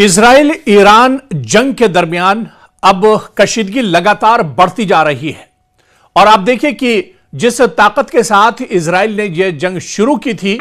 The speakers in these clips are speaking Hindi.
इजराइल ईरान जंग के दरमियान अब कशीदगी लगातार बढ़ती जा रही है और आप देखिए कि जिस ताकत के साथ इजराइल ने यह जंग शुरू की थी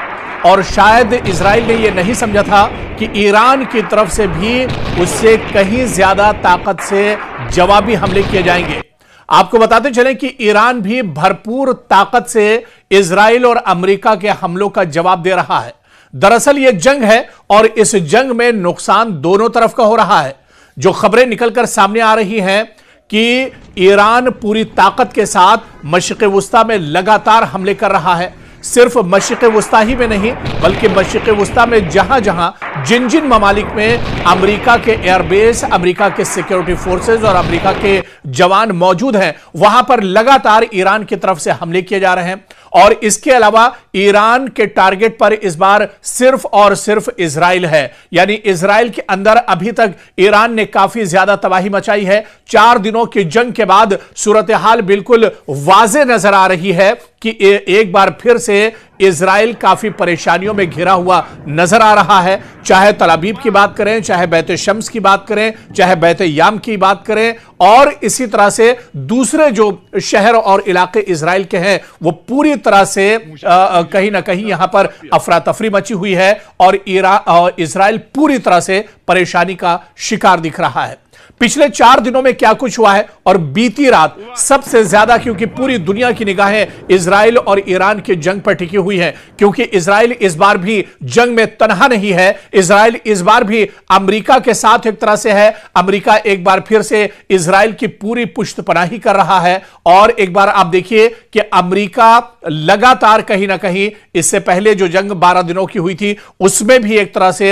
और शायद इजराइल ने यह नहीं समझा था कि ईरान की तरफ से भी उससे कहीं ज्यादा ताकत से जवाबी हमले किए जाएंगे। आपको बताते चलें कि ईरान भी भरपूर ताकत से इजराइल और अमेरिका के हमलों का जवाब दे रहा है। दरअसल यह जंग है और इस जंग में नुकसान दोनों तरफ का हो रहा है। जो खबरें निकलकर सामने आ रही हैं कि ईरान पूरी ताकत के साथ मशरिक़ वुस्ता में लगातार हमले कर रहा है। सिर्फ मशरिक़ वुस्ता ही में नहीं बल्कि मशरिक़ वुस्ता में जहां जहां जिन जिन ममालिक में अमेरिका के एयरबेस, अमेरिका के सिक्योरिटी फोर्सेस और अमेरिका के जवान मौजूद हैं, वहां पर लगातार ईरान की तरफ से हमले किए जा रहे हैं। और इसके अलावा ईरान के टारगेट पर इस बार सिर्फ और सिर्फ इजराइल है, यानी इजराइल के अंदर अभी तक ईरान ने काफी ज्यादा तबाही मचाई है। 4 दिनों की जंग के बाद सूरत हाल बिल्कुल वाज़ेह नजर आ रही है कि एक बार फिर से इजराइल काफी परेशानियों में घिरा हुआ नजर आ रहा है। चाहे तल अबीब की बात करें, चाहे बैत शम्स की बात करें, चाहे बैत याम की बात करें और इसी तरह से दूसरे जो शहर और इलाके इजराइल के हैं वो पूरी तरह से कहीं ना कहीं यहां पर अफरा तफरी मची हुई है और इजराइल पूरी तरह से परेशानी का शिकार दिख रहा है। पिछले 4 दिनों में क्या कुछ हुआ है और बीती रात सबसे ज्यादा, क्योंकि पूरी दुनिया की निगाहें इजराइल और ईरान की जंग पर टिकी हुई है, क्योंकि इजराइल इस बार भी जंग में तन्हा नहीं है। इजराइल इस बार भी अमेरिका के साथ एक तरह से है। अमेरिका एक बार फिर से इजराइल की पूरी पुष्टपनाही कर रहा है और एक बार आप देखिए कि अमेरिका लगातार कहीं ना कहीं, इससे पहले जो जंग 12 दिनों की हुई थी उसमें भी एक तरह से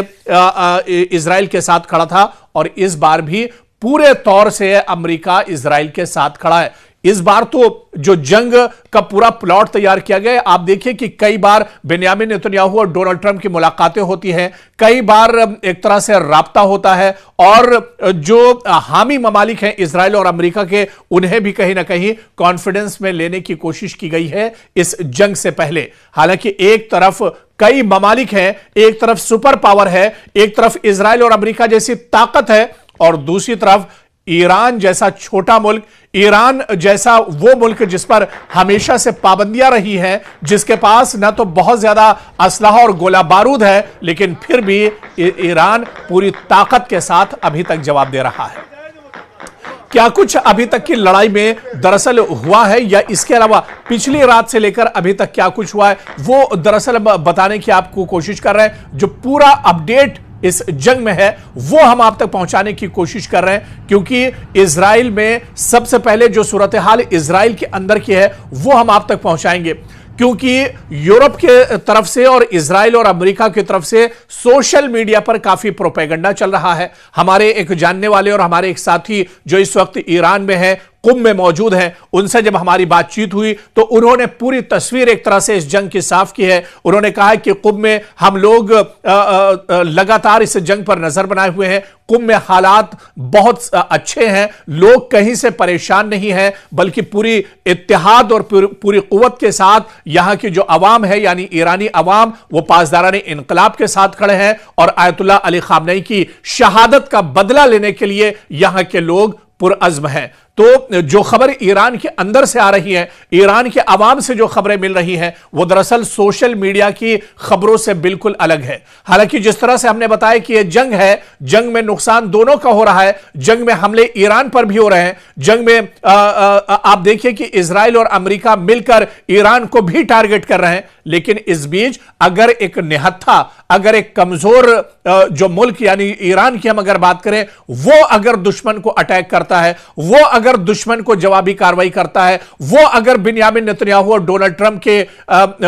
इजराइल के साथ खड़ा था और इस बार भी पूरे तौर से अमेरिका इजराइल के साथ खड़ा है। इस बार तो जो जंग का पूरा प्लॉट तैयार किया गया है, आप देखिए कि कई बार बेन्यामिन नेतन्याहू और डोनाल्ड ट्रंप की मुलाकातें होती हैं, कई बार एक तरह से राब्ता होता है और जो हामी ममालिक हैं इजराइल और अमेरिका के, उन्हें भी कहीं ना कहीं कॉन्फिडेंस में लेने की कोशिश की गई है इस जंग से पहले। हालांकि एक तरफ कई ममालिक हैं, एक तरफ सुपर पावर है, एक तरफ इजराइल और अमेरिका जैसी ताकत है और दूसरी तरफ ईरान जैसा छोटा मुल्क, ईरान जैसा वो मुल्क जिस पर हमेशा से पाबंदियां रही हैं, जिसके पास ना तो बहुत ज्यादा असलहा और गोला बारूद है, लेकिन फिर भी ईरान पूरी ताकत के साथ अभी तक जवाब दे रहा है। क्या कुछ अभी तक की लड़ाई में दरअसल हुआ है या इसके अलावा पिछली रात से लेकर अभी तक क्या कुछ हुआ है, वो दरअसल बताने की आपको कोशिश कर रहे हैं। जो पूरा अपडेट इस जंग में है वो हम आप तक पहुंचाने की कोशिश कर रहे हैं, क्योंकि इजराइल में सबसे पहले जो सूरत हाल इजराइल के अंदर की है वो हम आप तक पहुंचाएंगे, क्योंकि यूरोप के तरफ से और इजराइल और अमेरिका की तरफ से सोशल मीडिया पर काफी प्रोपेगेंडा चल रहा है। हमारे एक जानने वाले और हमारे एक साथी जो इस वक्त ईरान में है, कुंभ में मौजूद हैं, उनसे जब हमारी बातचीत हुई तो उन्होंने पूरी तस्वीर एक तरह से इस जंग की साफ की है। उन्होंने कहा है कि कुंभ में हम लोग लगातार इस जंग पर नजर बनाए हुए हैं। कुंभ में हालात बहुत अच्छे हैं, लोग कहीं से परेशान नहीं हैं, बल्कि पूरी इत्तेहाद और पूरी कुव्वत के साथ यहां की जो अवाम है, यानी ईरानी अवाम, वो पासदाराने इनकलाब के साथ खड़े हैं और आयतुल्लाह अली खामनेई की शहादत का बदला लेने के लिए यहां के लोग पुरअज़्म हैं। तो जो खबर ईरान के अंदर से आ रही है, ईरान के अवाम से जो खबरें मिल रही हैं, वो दरअसल सोशल मीडिया की खबरों से बिल्कुल अलग है। हालांकि जिस तरह से हमने बताया कि यह जंग है, जंग में नुकसान दोनों का हो रहा है, जंग में हमले ईरान पर भी हो रहे हैं, जंग में आप देखिए कि इजराइल और अमेरिका मिलकर ईरान को भी टारगेट कर रहे हैं। लेकिन इस बीच अगर एक निहत्था, अगर एक कमजोर जो मुल्क यानी ईरान की हम अगर बात करें, वो अगर दुश्मन को अटैक करता है, वो अगर दुश्मन को जवाबी कार्रवाई करता है, वो अगर बेन्यामिन नेतन्याहू और डोनाल्ड ट्रंप के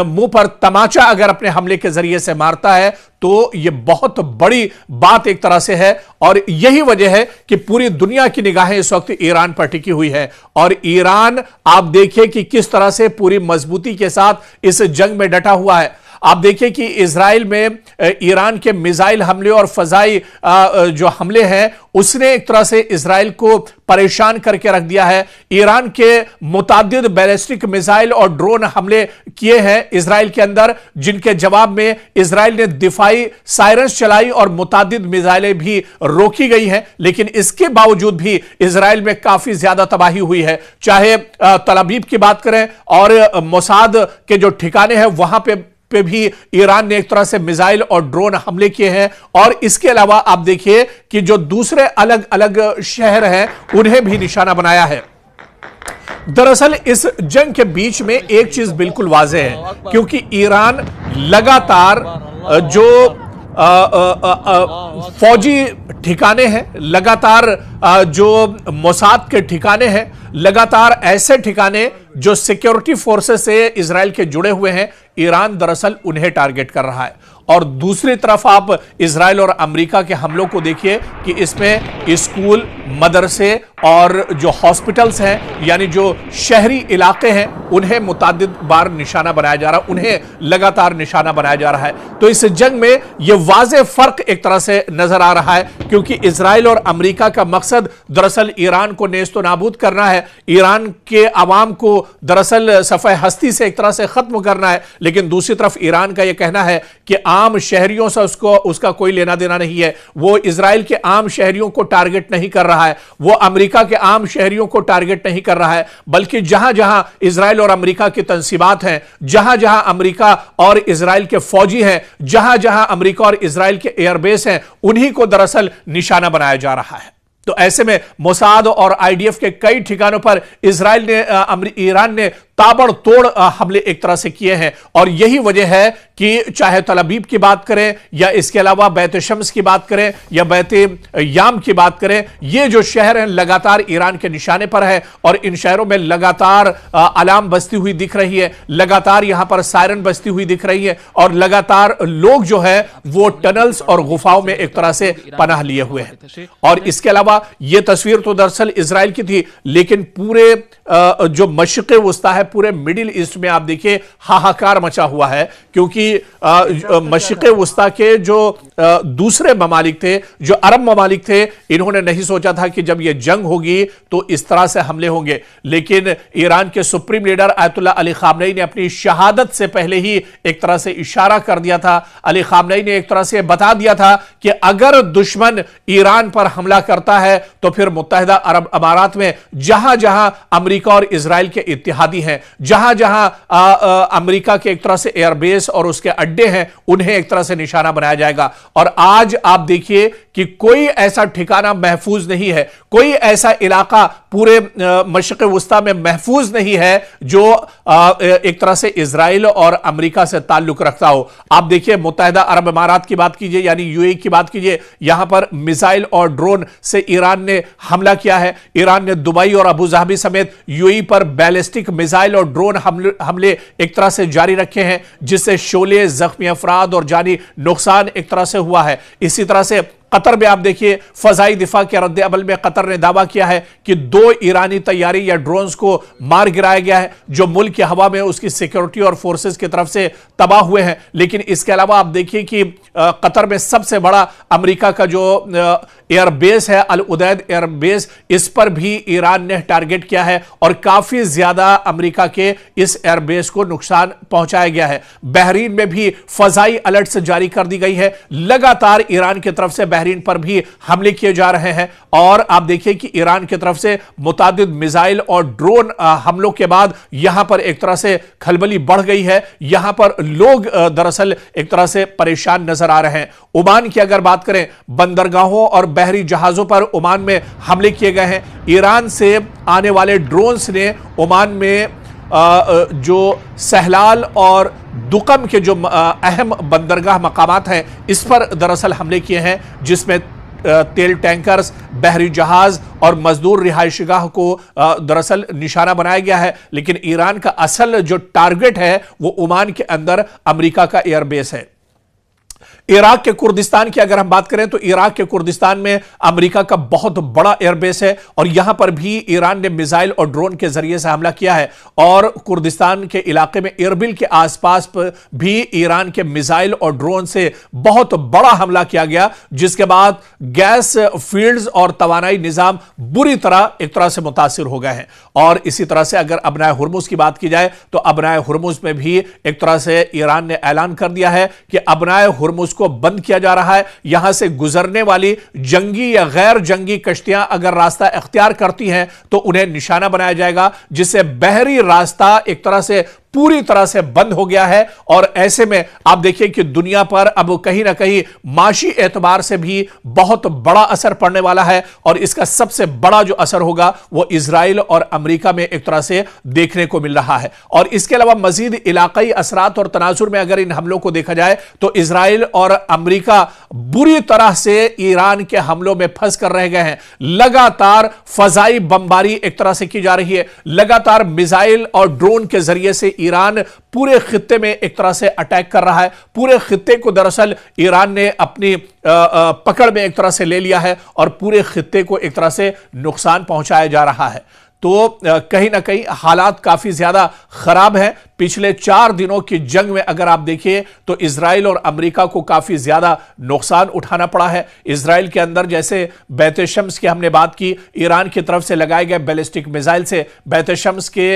मुंह पर तमाचा अगर अपने हमले के जरिए से मारता है, तो यह बहुत बड़ी बात एक तरह से है। और यही वजह है कि पूरी दुनिया की निगाहें इस वक्त ईरान पर टिकी हुई है और ईरान आप देखिए कि किस तरह से पूरी मजबूती के साथ इस जंग में डटा हुआ है। आप देखिए कि इजराइल में ईरान के मिसाइल हमले और फजाई जो हमले हैं उसने एक तरह से इजराइल को परेशान करके रख दिया है। ईरान के मुतादिद बैलिस्टिक मिसाइल और ड्रोन हमले किए हैं इजराइल के अंदर, जिनके जवाब में इजराइल ने दिफाई सायरन्स चलाई और मुतादिद मिसाइलें भी रोकी गई हैं। लेकिन इसके बावजूद भी इजराइल में काफी ज्यादा तबाही हुई है। चाहे तल अवीव की बात करें और मोसाद के जो ठिकाने हैं वहां पे भी ईरान ने एक तरह से मिसाइल और ड्रोन हमले किए हैं। और इसके अलावा आप देखिए कि जो दूसरे अलग अलग शहर हैं उन्हें भी निशाना बनाया है। दरअसल इस जंग के बीच में एक चीज बिल्कुल वाज़ेह है, क्योंकि ईरान लगातार जो फौजी ठिकाने हैं, लगातार जो मोसाद के ठिकाने हैं, लगातार ऐसे ठिकाने जो सिक्योरिटी फोर्सेस से इजराइल के जुड़े हुए हैं, ईरान दरअसल उन्हें टारगेट कर रहा है। और दूसरी तरफ आप इजराइल और अमेरिका के हमलों को देखिए कि इसमें स्कूल, मदरसे और जो हॉस्पिटल्स हैं, यानी जो शहरी इलाके हैं, उन्हें मुतादिद बार निशाना बनाया जा रहा है, उन्हें लगातार निशाना बनाया जा रहा है। तो इस जंग में यह वाज़ेह फर्क एक तरह से नजर आ रहा है, क्योंकि इजराइल और अमेरिका का मकसद दरअसल ईरान को नेस्तो नाबूद करना है, ईरान के अवाम को दरअसल सफ़े हस्ती से एक तरह से खत्म करना है। लेकिन दूसरी तरफ ईरान का यह कहना है कि आम शहरियों से उसका कोई लेना देना नहीं है। वो इजराइल के आम शहरियों को टारगेट नहीं कर रहा है, वो अमेरिका के आम शहरियों को टारगेट नहीं कर रहा है, बल्कि जहां जहां इजराइल और अमेरिका की तंसीबात हैं, जहां जहां अमेरिका और इजराइल के फौजी हैं, जहां जहां अमेरिका और इजराइल के एयरबेस हैं, उन्हीं को दरअसल निशाना बनाया जा रहा है। तो ऐसे में मोसाद और आईडीएफ के कई ठिकानों पर ईरान ने ताबड़तोड़ हमले एक तरह से किए हैं। और यही वजह है कि चाहे तल अवीव की बात करें या इसके अलावा बैत शम्स की बात करें या बैत याम की बात करें, ये जो शहर हैं लगातार ईरान के निशाने पर है और इन शहरों में लगातार अलार्म बजती हुई दिख रही है, लगातार यहां पर सायरन बजती हुई दिख रही है और लगातार लोग जो है वो टनल्स और गुफाओं में एक तरह से पनाह लिए हुए हैं। और इसके अलावा यह तस्वीर तो दरअसल इजराइल की थी, लेकिन पूरे जो मशरिक़ वस्ता है, पूरे मिडिल ईस्ट में आप देखिए हाहाकार मचा हुआ है, क्योंकि मशरिक़ वस्ता के जो दूसरे ममालिक थे, जो अरब ममालिक थे, इन्होंने नहीं सोचा था कि जब यह जंग होगी तो इस तरह से हमले होंगे। लेकिन ईरान के supreme leader Ayatollah Ali Khamenei ने अपनी शहादत से पहले ही एक तरह से इशारा कर दिया था। अली खामनेई ने एक तरह से बता दिया था कि अगर दुश्मन ईरान पर हमला करता है तो फिर मुत्तहिदा अरब अमारात में जहां जहां अमेरिका और इजराइल के इत्तेहादी हैं, जहां जहां अमेरिका के एक तरह से एयरबेस और उसके अड्डे हैं, उन्हें एक तरह से निशाना बनाया जाएगा। और आज आप देखिए कि कोई ऐसा ठिकाना महफूज नहीं है, कोई ऐसा इलाका पूरे मशरिक़ वस्ता में महफूज नहीं है जो एक तरह से इजराइल और अमेरिका से ताल्लुक रखता हो। आप देखिए मुत्तहिदा अरब अमारात की बात कीजिए, यानी यूएई की बात कीजिए, यहां पर मिसाइल और ड्रोन से ईरान ने हमला किया है। ईरान ने दुबई और अबू धाबी समेत यूएई पर बैलिस्टिक मिसाइल और ड्रोन हमले एक तरह से जारी रखे हैं, जिससे शोले, जख्मी अफराद और जानी नुकसान एक तरह से हुआ है। इसी तरह से कतर में आप देखिए फजाई दिफा के रद्द अमल में कतर ने दावा किया है कि 2 ईरानी तैयारी या ड्रोन्स को मार गिराया गया है, जो मुल्क की हवा में उसकी सिक्योरिटी और फोर्सेस की तरफ से तबाह हुए हैं। लेकिन इसके अलावा आप देखिए कि कतर में सबसे बड़ा अमेरिका का जो एयरबेस है, अल उदैद एयरबेस, इस पर भी ईरान ने टारगेट किया है और काफी ज्यादा अमेरिका के इस एयरबेस को नुकसान पहुंचाया गया है। बहरीन में भी फजाई अलर्ट जारी कर दी गई है। लगातार ईरान की तरफ से बहरीन पर भी हमले किए जा रहे हैं और आप देखिए कि ईरान की तरफ से मुतादिद मिसाइल और ड्रोन हमलों के बाद यहां पर एक तरह से खलबली बढ़ गई है। यहां पर लोग दरअसल एक तरह से परेशान नजर आ रहे हैं। ओमान की अगर बात करें, बंदरगाहों और बहरी जहाजों पर ओमान में हमले किए गए हैं। ईरान से आने वाले ड्रोन्स ने ओमान में जो सहलाल और दुकम के जो अहम बंदरगाह मकामात हैं, इस पर दरअसल हमले किए हैं, जिसमें तेल टैंकर्स, बहरी जहाज और मजदूर रिहायशीगाह को दरअसल निशाना बनाया गया है। लेकिन ईरान का असल जो टारगेट है वो ओमान के अंदर अमेरिका का एयरबेस है। इराक के कुर्दिस्तान की अगर हम बात करें तो इराक के कुर्दिस्तान में अमेरिका का बहुत बड़ा एयरबेस है और यहां पर भी ईरान ने मिसाइल और ड्रोन के जरिए से हमला किया है और कुर्दिस्तान के इलाके में एरबिल के आसपास भी ईरान के मिसाइल और ड्रोन से बहुत बड़ा हमला किया गया, जिसके बाद गैस फील्ड्स और तवानाई निजाम बुरी तरह एक तरह से मुतासिर हो गए हैं। और इसी तरह से अगर अबनाए हुर्मुज की बात की जाए तो अबनाए हुर्मुज में भी एक तरह से ईरान ने ऐलान कर दिया है कि अबनाए हुर्मुज को बंद किया जा रहा है। यहां से गुजरने वाली जंगी या गैर जंगी कश्तियां अगर रास्ता इख्तियार करती हैं तो उन्हें निशाना बनाया जाएगा, जिससे बहरी रास्ता एक तरह से पूरी तरह से बंद हो गया है। और ऐसे में आप देखिए कि दुनिया पर अब कहीं ना कहीं माशी एतबार से भी बहुत बड़ा असर पड़ने वाला है और इसका सबसे बड़ा जो असर होगा वो इजराइल और अमेरिका में एक तरह से देखने को मिल रहा है। और इसके अलावा मजीद इलाकाई असरात और तनाजुर में अगर इन हमलों को देखा जाए तो इजराइल और अमेरिका बुरी तरह से ईरान के हमलों में फंस कर रह गए हैं। लगातार फजाई बमबारी एक तरह से की जा रही है, लगातार मिसाइल और ड्रोन के जरिए से ईरान पूरे खित्ते में एक तरह से अटैक कर रहा है। पूरे खित्ते को दरअसल ईरान ने अपनी पकड़ में एक तरह से ले लिया है और पूरे खित्ते को एक तरह से नुकसान पहुंचाया जा रहा है। तो कहीं ना कहीं हालात काफी ज्यादा खराब हैं। पिछले 4 दिनों की जंग में अगर आप देखिए तो इजराइल और अमेरिका को काफी ज्यादा नुकसान उठाना पड़ा है। इजराइल के अंदर जैसे बैत शम्स की हमने बात की, ईरान की तरफ से लगाए गए बैलिस्टिक मिसाइल से बैत शम्स के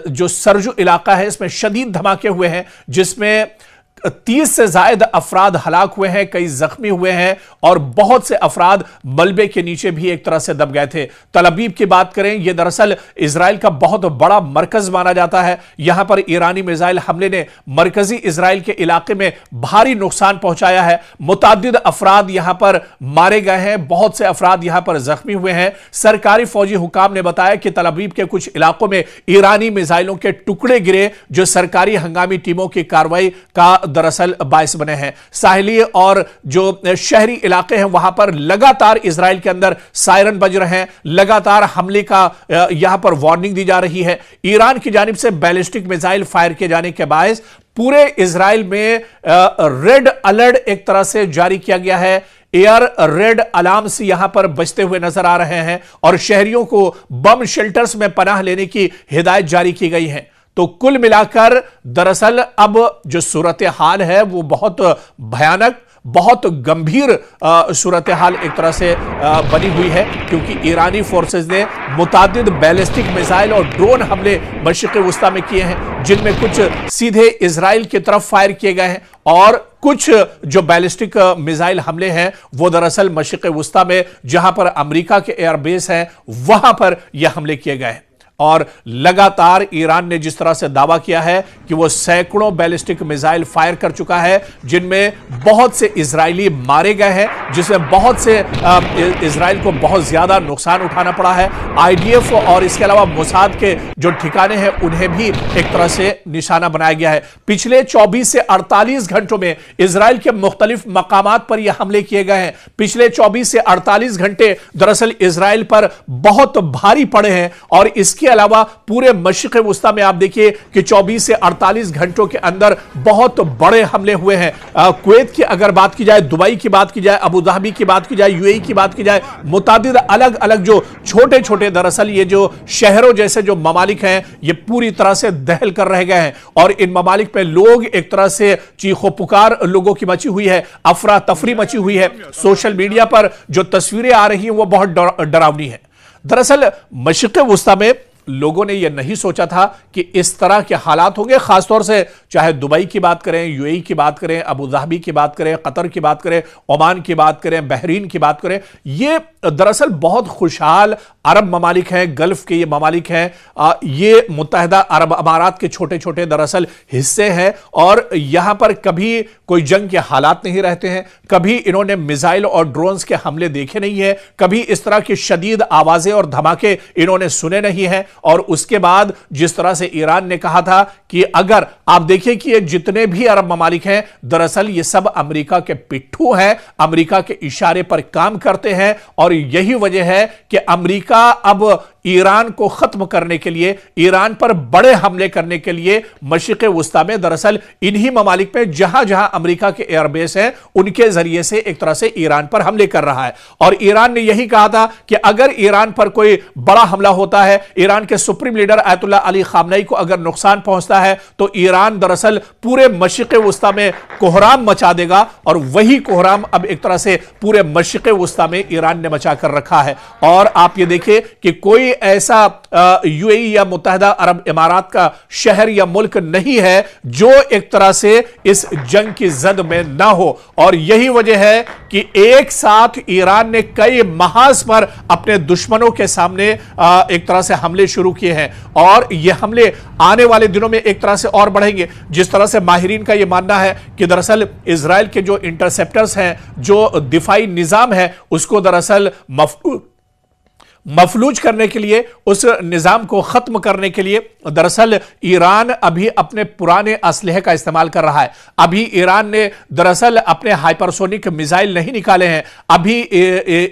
जो सरजू इलाका है इसमें शदीद धमाके हुए हैं, जिसमें 30 से ज्यादा अफराद हलाक हुए हैं, कई जख्मी हुए हैं और बहुत से अफराद मलबे के नीचे भी एक तरह से दब गए थे। तल अवीव की बात करें, यह दरअसल इजराइल का बहुत बड़ा मरकज माना जाता है। यहां पर ईरानी मिसाइल हमले ने मरकजी इजराइल के इलाके में भारी नुकसान पहुंचाया है। मुताद्दिद अफराद यहां पर मारे गए हैं, बहुत से अफराद यहां पर जख्मी हुए हैं। सरकारी फौजी हुकाम ने बताया कि तल अवीव के कुछ इलाकों में ईरानी मिसाइलों के टुकड़े गिरे जो सरकारी हंगामी टीमों की कार्रवाई का दरअसल बायस बने हैं। साहिली और जो शहरी इलाके हैं वहां पर लगातार इजराइल के अंदर सायरन बज रहे हैं, लगातार हमले का यहां पर वार्निंग दी जा रही है। ईरान की जानिब से बैलिस्टिक मिसाइल फायर किए जाने के बायस पूरे इजराइल में रेड अलर्ट एक तरह से जारी किया गया है। एयर रेड अलार्म्स यहां पर बजते हुए नजर आ रहे हैं और शहरियों को बम शेल्टर्स में पनाह लेने की हिदायत जारी की गई है। तो कुल मिलाकर दरअसल अब जो सूरत हाल है वो बहुत भयानक, बहुत गंभीर सूरत हाल एक तरह से बनी हुई है, क्योंकि ईरानी फोर्सेस ने मुतादिद बैलिस्टिक मिसाइल और ड्रोन हमले मशरिक़ वुस्ता में किए हैं, जिनमें कुछ सीधे इजराइल की तरफ फायर किए गए हैं और कुछ जो बैलिस्टिक मिसाइल हमले हैं वो दरअसल मशरिक़ वुस्ता में जहां पर अमेरिका के एयरबेस हैं वहां पर यह हमले किए गए हैं। और लगातार ईरान ने जिस तरह से दावा किया है कि वो सैकड़ों बैलिस्टिक मिसाइल फायर कर चुका है, जिनमें बहुत से इजरायली मारे गए हैं, जिसमें बहुत से इजराइल को बहुत ज्यादा नुकसान उठाना पड़ा है। आईडीएफ और इसके अलावा मोसाद के जो ठिकाने हैं उन्हें भी एक तरह से निशाना बनाया गया है। पिछले 24 से 48 घंटों में इजराइल के मुख्तलिफ मकामात पर यह हमले किए गए हैं। पिछले 24 से 48 घंटे दरअसल इजराइल पर बहुत भारी पड़े हैं और इसके अलावा पूरे मशरिक़ वुस्ता में आप देखिए कि 24 से 48 घंटों के अंदर बहुत बड़े हमले हुए हैं। कुवैत की अगर बात की जाए, दुबई की बात की जाए, अबू धाबी की बात की जाए, यूएई की बात की जाए, मुतादिद अलग अलग जो छोटे छोटे दरअसल ये जो शहरों जैसे जो ममालिक हैं ये पूरी तरह से दहल कर रह गए हैं और इन ममालिक पे लोग एक तरह से चीखो पुकार लोगों की मची हुई है, अफरा तफरी मची हुई है। सोशल मीडिया पर जो तस्वीरें आ रही हैं वो बहुत डरावनी है। दरअसल मशरिक़ वुस्ता में लोगों ने यह नहीं सोचा था कि इस तरह के हालात होंगे, खासतौर से चाहे दुबई की बात करें, यूएई की बात करें, अबू धाबी की बात करें, कतर की बात करें, ओमान की बात करें, बहरीन की बात करें। ये दरअसल बहुत खुशहाल अरब ममालिक हैं, गल्फ के ये ममालिक हैं, ये मुत्तहिदा अरब अमारात के छोटे छोटे दरअसल हिस्से हैं और यहां पर कभी कोई जंग के हालात नहीं रहते हैं, कभी इन्होंने मिसाइल और ड्रोन्स के हमले देखे नहीं है, कभी इस तरह की शदीद आवाजें और धमाके इन्होंने सुने नहीं हैं। और उसके बाद जिस तरह से ईरान ने कहा था कि अगर आप देखिए कि ये जितने भी अरब ममालिक हैं दरअसल ये सब अमेरिका के पिट्ठू हैं, अमेरिका के इशारे पर काम करते हैं और यही वजह है कि अमेरिका अब ईरान को खत्म करने के लिए, ईरान पर बड़े हमले करने के लिए मशरिक़ वुस्ता में दरअसल इन्हीं ममालिक में जहां जहां अमेरिका के एयरबेस हैं उनके जरिए से एक तरह से ईरान पर हमले कर रहा है। और ईरान ने यही कहा था कि अगर ईरान पर कोई बड़ा हमला होता है, ईरान के supreme leader Ayatollah Ali Khamenei को अगर नुकसान पहुंचता है, तो ईरान दरअसल पूरे मशरिक़ वुस्ता में कोहराम मचा देगा। और वही कोहराम अब एक तरह से पूरे मशरिक़ वुस्ता में ईरान ने मचा कर रखा है। और आप ये देखिए कि कोई ऐसा यूएई या मुत्तहिदा अरब इमारात का शहर या मुल्क नहीं है जो एक तरह से इस जंग की जद में ना हो। और यही वजह है कि एक साथ ईरान ने कई महाज पर अपने दुश्मनों के सामने एक तरह से हमले शुरू किए हैं। और यह हमले आने वाले दिनों में एक तरह से और बढ़ेंगे। जिस तरह से माहिरीन का यह मानना है कि दरअसल इजराइल के जो इंटरसेप्टर्स हैं, जो दिफाई निजाम है, उसको दरअसल मफलूज करने के लिए, उस निजाम को खत्म करने के लिए दरअसल ईरान अभी अपने पुराने असलहे का इस्तेमाल कर रहा है। अभी ईरान ने दरअसल अपने हाइपरसोनिक मिसाइल नहीं निकाले हैं। अभी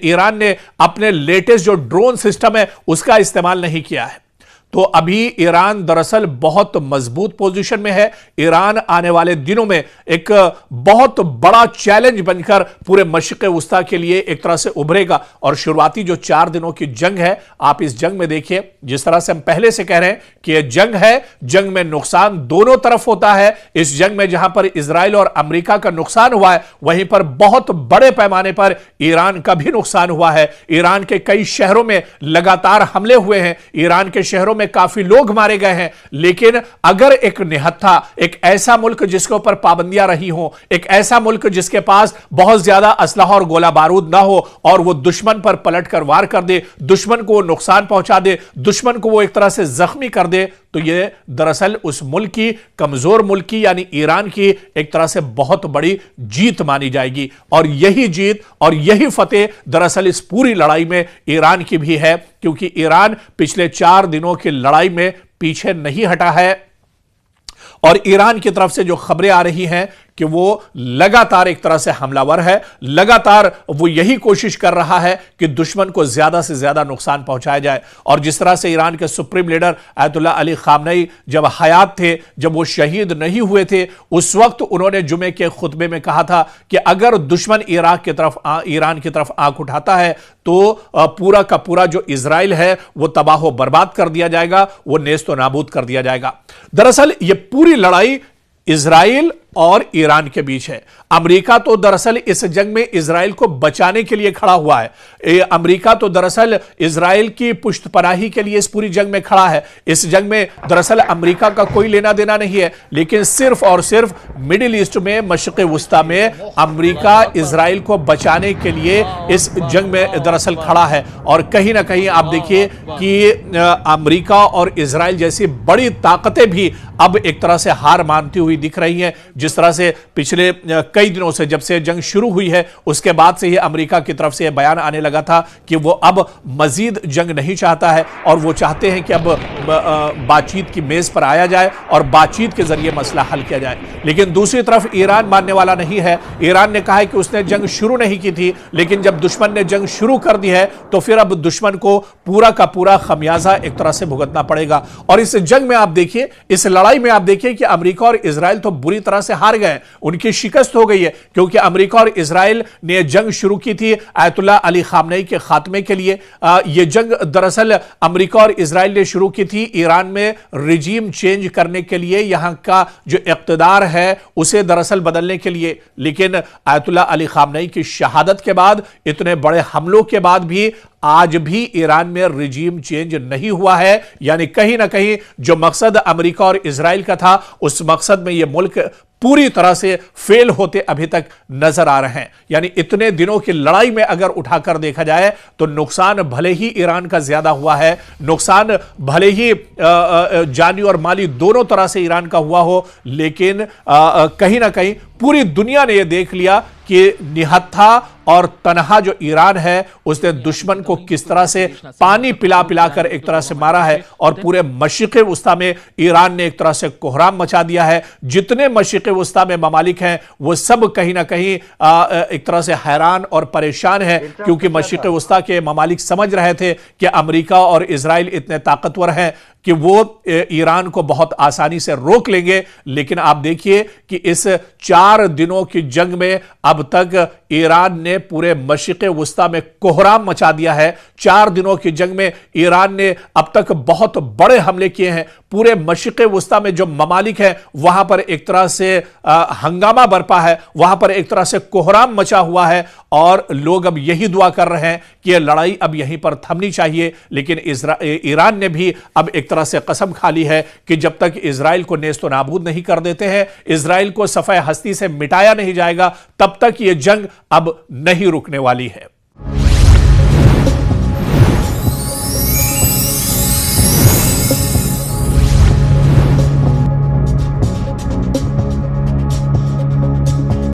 ईरान ने अपने लेटेस्ट जो ड्रोन सिस्टम है उसका इस्तेमाल नहीं किया है। तो अभी ईरान दरअसल बहुत मजबूत पोजीशन में है। ईरान आने वाले दिनों में एक बहुत बड़ा चैलेंज बनकर पूरे मशरिक़ वुस्ता के लिए एक तरह से उभरेगा। और शुरुआती जो 4 दिनों की जंग है, आप इस जंग में देखिए, जिस तरह से हम पहले से कह रहे हैं कि यह जंग है, जंग में नुकसान दोनों तरफ होता है। इस जंग में जहां पर इजराइल और अमेरिका का नुकसान हुआ है, वहीं पर बहुत बड़े पैमाने पर ईरान का भी नुकसान हुआ है। ईरान के कई शहरों में लगातार हमले हुए हैं, ईरान के शहरों में काफी लोग मारे गए हैं। लेकिन अगर एक निहत्था, एक ऐसा मुल्क जिसके ऊपर पाबंदियां रही हो, एक ऐसा मुल्क जिसके पास बहुत ज्यादा असलहा और गोला बारूद ना हो, और वो दुश्मन पर पलटकर वार कर दे, दुश्मन को नुकसान पहुंचा दे, दुश्मन को वो एक तरह से जख्मी कर दे, तो ये दरअसल उस मुल्क की, कमजोर मुल्क की यानी ईरान की एक तरह से बहुत बड़ी जीत मानी जाएगी। और यही जीत और यही फतेह दरअसल इस पूरी लड़ाई में ईरान की भी है, क्योंकि ईरान पिछले 4 दिनों की लड़ाई में पीछे नहीं हटा है। और ईरान की तरफ से जो खबरें आ रही हैं कि वो लगातार एक तरह से हमलावर है, लगातार वो यही कोशिश कर रहा है कि दुश्मन को ज्यादा से ज्यादा नुकसान पहुंचाया जाए। और जिस तरह से ईरान के supreme leader Ayatollah Ali Khamenei जब हयात थे, जब वो शहीद नहीं हुए थे, उस वक्त उन्होंने जुमे के खुतबे में कहा था कि अगर दुश्मन ईरान की तरफ आंख उठाता है तो पूरा का पूरा जो इजराइल है वो तबाह बर्बाद कर दिया जाएगा, वो नेस्तो नाबूद कर दिया जाएगा। दरअसल ये पूरी लड़ाई इजराइल और ईरान के बीच है। अमेरिका तो दरअसल इस जंग में इजराइल को बचाने के लिए खड़ा हुआ है। अमेरिका तो दरअसल इजराइल की पुष्टपनाही के लिए इस पूरी जंग में खड़ा है। इस जंग में दरअसल अमेरिका का कोई लेना देना नहीं है, लेकिन सिर्फ और सिर्फ मिडिल ईस्ट में, मशरिक़ वुस्ता में अमेरिका इजराइल को बचाने के लिए इस जंग में दरअसल खड़ा है। और कहीं ना कहीं आप देखिए कि अमेरिका और इजराइल जैसी बड़ी ताकतें भी अब एक तरह से हार मानती हुई दिख रही हैं। जिस तरह से पिछले कई दिनों से, जब से जंग शुरू हुई है, उसके बाद से ही अमेरिका की तरफ से यह बयान आने लगा था कि वो अब मजीद जंग नहीं चाहता है और वो चाहते हैं कि अब बातचीत की मेज पर आया जाए और बातचीत के जरिए मसला हल किया जाए। लेकिन दूसरी तरफ ईरान मानने वाला नहीं है। ईरान ने कहा है कि उसने जंग शुरू नहीं की थी, लेकिन जब दुश्मन ने जंग शुरू कर दी है तो फिर अब दुश्मन को पूरा का पूरा खमियाजा एक तरह से भुगतना पड़ेगा। और इस जंग में आप देखिए, इस लड़ाई में आप देखिए कि अमेरिका और इजराइल तो बुरी तरह से हार गए, उनकी शिकस्त हो गई है, क्योंकि अमेरिका और इजराइल ने जंग शुरू की थी आयतुल्लाह अली खामनेई के खात्मे के लिए। यह जंग दरअसल अमेरिका और इजराइल ने शुरू की थी ईरान में रिजीम चेंज करने के लिए, यहां का जो इक्तदार है उसे दरअसल बदलने के लिए। लेकिन आयतुल्लाह अली खामनेई की शहादत के बाद, इतने बड़े हमलों के बाद भी आज भी ईरान में रिजीम चेंज नहीं हुआ है। यानी कहीं ना कहीं जो मकसद अमेरिका और इजराइल का था, उस मकसद में यह मुल्क पूरी तरह से फेल होते अभी तक नजर आ रहे हैं। यानी इतने दिनों की लड़ाई में अगर उठाकर देखा जाए तो नुकसान भले ही ईरान का ज्यादा हुआ है, नुकसान भले ही जानी और माली दोनों तरह से ईरान का हुआ हो, लेकिन कहीं ना कहीं पूरी दुनिया ने यह देख लिया कि निहत्था और तनहा जो ईरान है उसने दुश्मन को किस तरह से पानी पिला पिलाकर एक तरह से मारा है और पूरे मशरिक़ वस्ता में ईरान ने एक तरह से कोहराम मचा दिया है। जितने मशरिक़ वस्ता में ममालिक हैं वो सब कहीं ना कहीं एक तरह से हैरान और परेशान है, क्योंकि मशरिक़ वस्ता के ममालिक समझ रहे थे कि अमेरिका और इजराइल इतने ताकतवर हैं कि वो ईरान को बहुत आसानी से रोक लेंगे। लेकिन आप देखिए कि इस 4 दिनों की जंग में अब तक ईरान ने पूरे मशरिक़ वस्ता में कोहराम मचा दिया है। 4 दिनों की जंग में ईरान ने अब तक बहुत बड़े हमले किए हैं। पूरे मशरिक़ वस्ता में जो ममालिक हैं वहां पर एक तरह से हंगामा बरपा है, वहां पर एक तरह से कोहराम मचा हुआ है और लोग अब यही दुआ कर रहे हैं कि यह लड़ाई अब यहीं पर थमनी चाहिए। लेकिन ईरान ने भी अब एक तरह से कसम खा ली है कि जब तक इजराइल को नेस्तो नाबूद नहीं कर देते हैं, इजराइल को सफ़े हस्ती से मिटाया नहीं जाएगा, तब तक यह जंग अब नहीं रुकने वाली है।